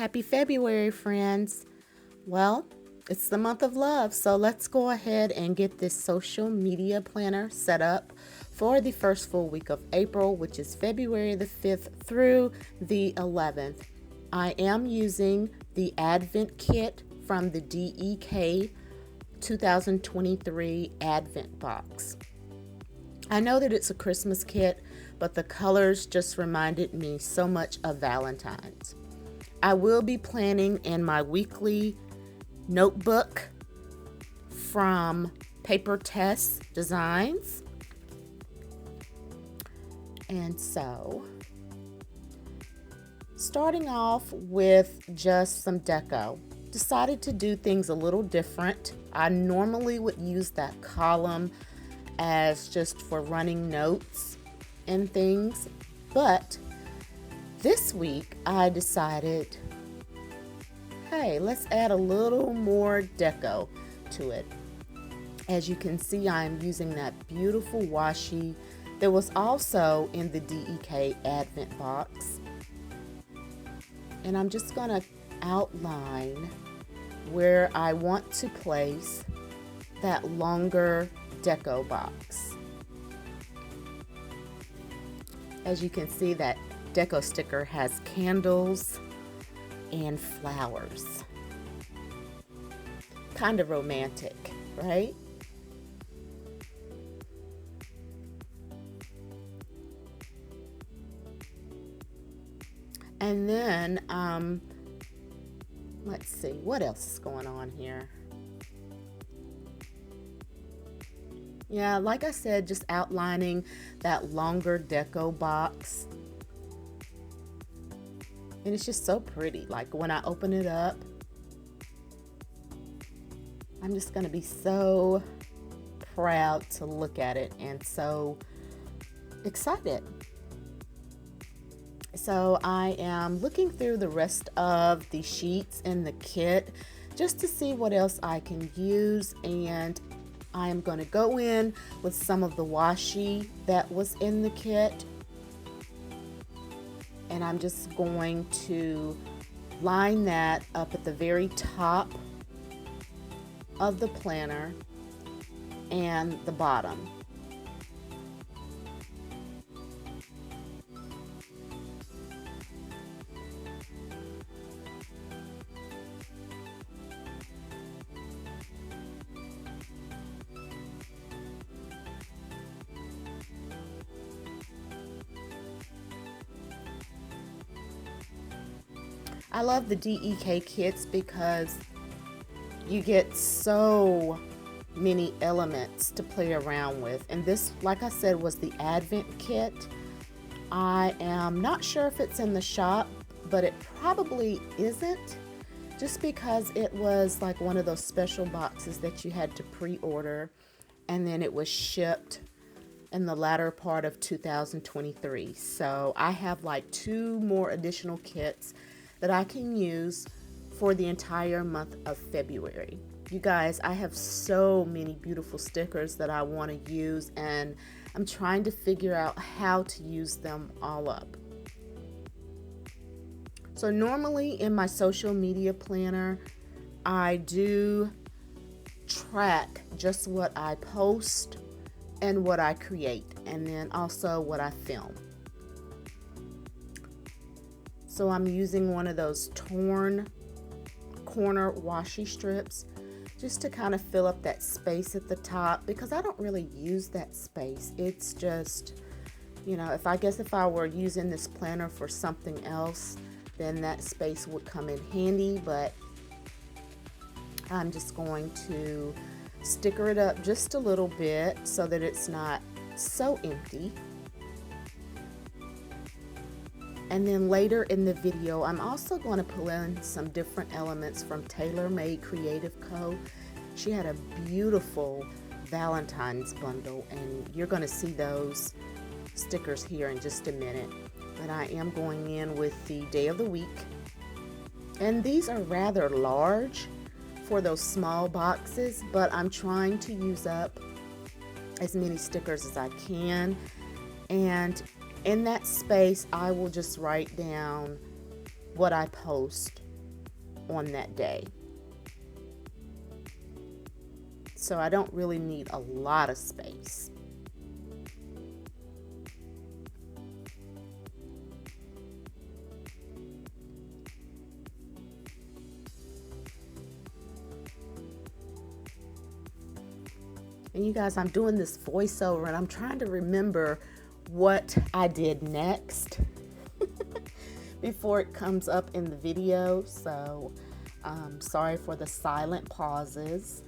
Happy February, friends. Well, it's the month of love, so let's go ahead and get this social media planner set up for the first full week of April, which is February the 5th through the 11th. I am using the Advent kit from the DEK 2023 Advent box. I know that it's a Christmas kit, but the colors just reminded me so much of Valentine's. I will be planning in my weekly notebook from Papertess Designs. And so, starting off with just some deco. Decided to do things a little different. I normally would use that column as just for running notes and things, but this week I decided, hey, let's add a little more deco to it. As you can see, I'm using that beautiful washi that was also in the DEK Advent box, and I'm just going to outline where I want to place that longer deco box. As you can see, that deco sticker has candles and flowers. Kind of romantic, right? And then, let's see, what else is going on here? Yeah, like I said, just outlining that longer deco box. And it's just so pretty. Like when I open it up, I'm just going to be so proud to look at it and so excited. So I am looking through the rest of the sheets in the kit just to see what else I can use, and I am going to go in with some of the washi that was in the kit, and I'm just going to line that up at the very top of the planner and the bottom. I love the DEK kits because you get so many elements to play around with. And this, like I said, was the Advent kit. I am not sure if it's in the shop, but it probably isn't, just because it was like one of those special boxes that you had to pre-order, and then it was shipped in the latter part of 2023. So I have like 2 more additional kits that I can use for the entire month of February. You guys, I have so many beautiful stickers that I want to use, and I'm trying to figure out how to use them all up. So normally in my social media planner, I do track just what I post and what I create, and then also what I film. So I'm using one of those torn corner washi strips just to kind of fill up that space at the top, because I don't really use that space. It's just, you know, if I were using this planner for something else, then that space would come in handy, but I'm just going to sticker it up just a little bit so that it's not so empty. And then later in the video, I'm also going to pull in some different elements from Taylormade Creative Co. She had a beautiful Valentine's bundle, and you're going to see those stickers here in just a minute. But I am going in with the day of the week. And these are rather large for those small boxes, but I'm trying to use up as many stickers as I can. And in that space, I will just write down what I post on that day. So I don't really need a lot of space. And you guys, I'm doing this voiceover and I'm trying to remember what I did next before it comes up in the video. So sorry for the silent pauses.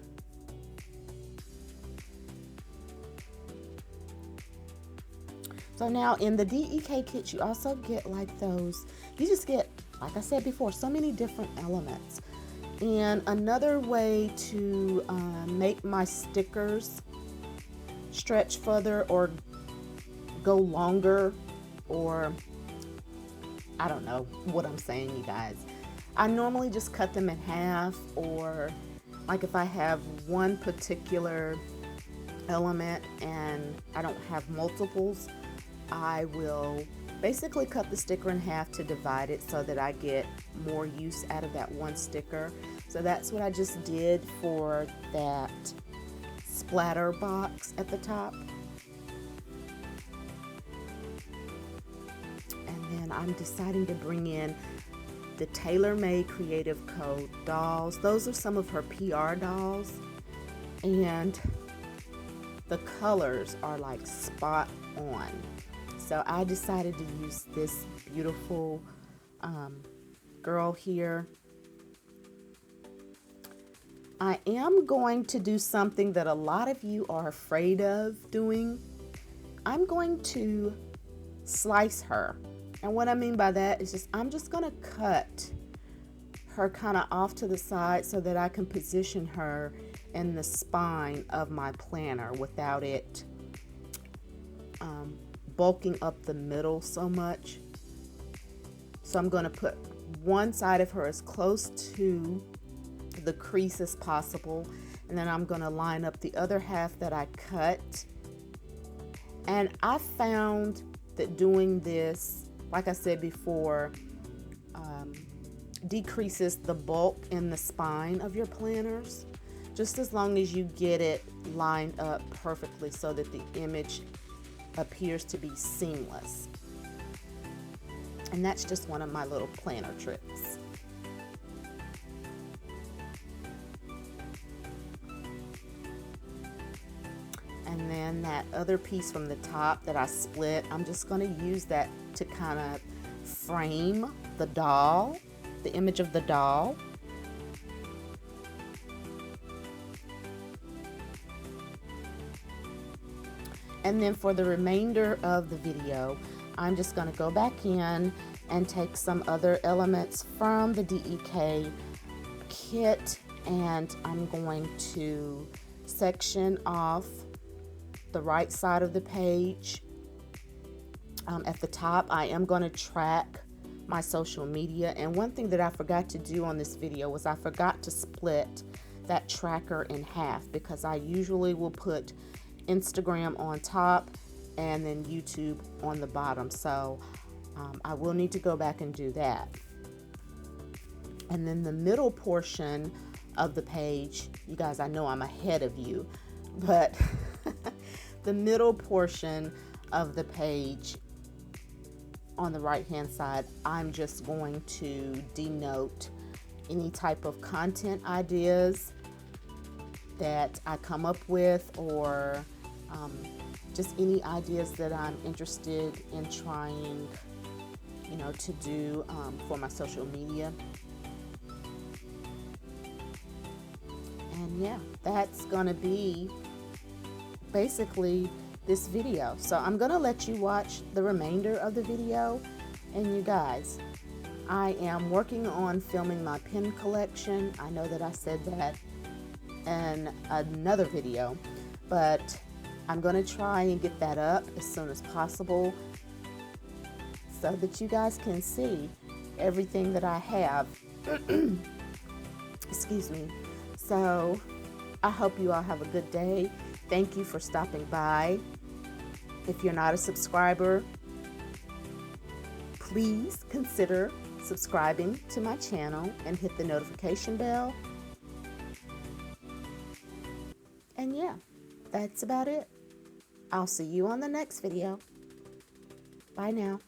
So now in the DEK kits, you also get like those, you just get, like I said before, so many different elements. And another way to make my stickers stretch further or go longer, or I don't know what I'm saying, you guys. I normally just cut them in half, or like if I have one particular element and I don't have multiples, I will basically cut the sticker in half to divide it so that I get more use out of that one sticker. So that's what I just did for that splatter box at the top. And then I'm deciding to bring in the Taylormade Creative Code dolls. Those are some of her PR dolls. And the colors are like spot on. So I decided to use this beautiful girl here. I am going to do something that a lot of you are afraid of doing. I'm going to slice her. And what I mean by that is just, I'm just going to cut her kind of off to the side so that I can position her in the spine of my planner without it bulking up the middle so much. So I'm going to put one side of her as close to the crease as possible, and then I'm going to line up the other half that I cut. And I found that doing this, like I said before, decreases the bulk in the spine of your planners, just as long as you get it lined up perfectly so that the image appears to be seamless. And that's just one of my little planner tricks. And then that other piece from the top that I split, I'm just going to use that to kind of frame the doll, the image of the doll. And then for the remainder of the video, I'm just going to go back in and take some other elements from the DEK kit, and I'm going to section off the right side of the page. At the top, I am going to track my social media, and one thing that I forgot to do on this video was I forgot to split that tracker in half, because I usually will put Instagram on top and then YouTube on the bottom. So I will need to go back and do that. And then the middle portion of the page, you guys, I know I'm ahead of you, but the middle portion of the page on the right hand side, I'm just going to denote any type of content ideas that I come up with, or just any ideas that I'm interested in trying, to do for my social media. And yeah, that's gonna be basically this video. So I'm gonna let you watch the remainder of the video. And you guys, I am working on filming my pen collection. I know that I said that in another video, but I'm going to try and get that up as soon as possible so that you guys can see everything that I have. Excuse me. So I hope you all have a good day. Thank you for stopping by. If you're not a subscriber, please consider subscribing to my channel and hit the notification bell. And yeah, that's about it. I'll see you on the next video. Bye now.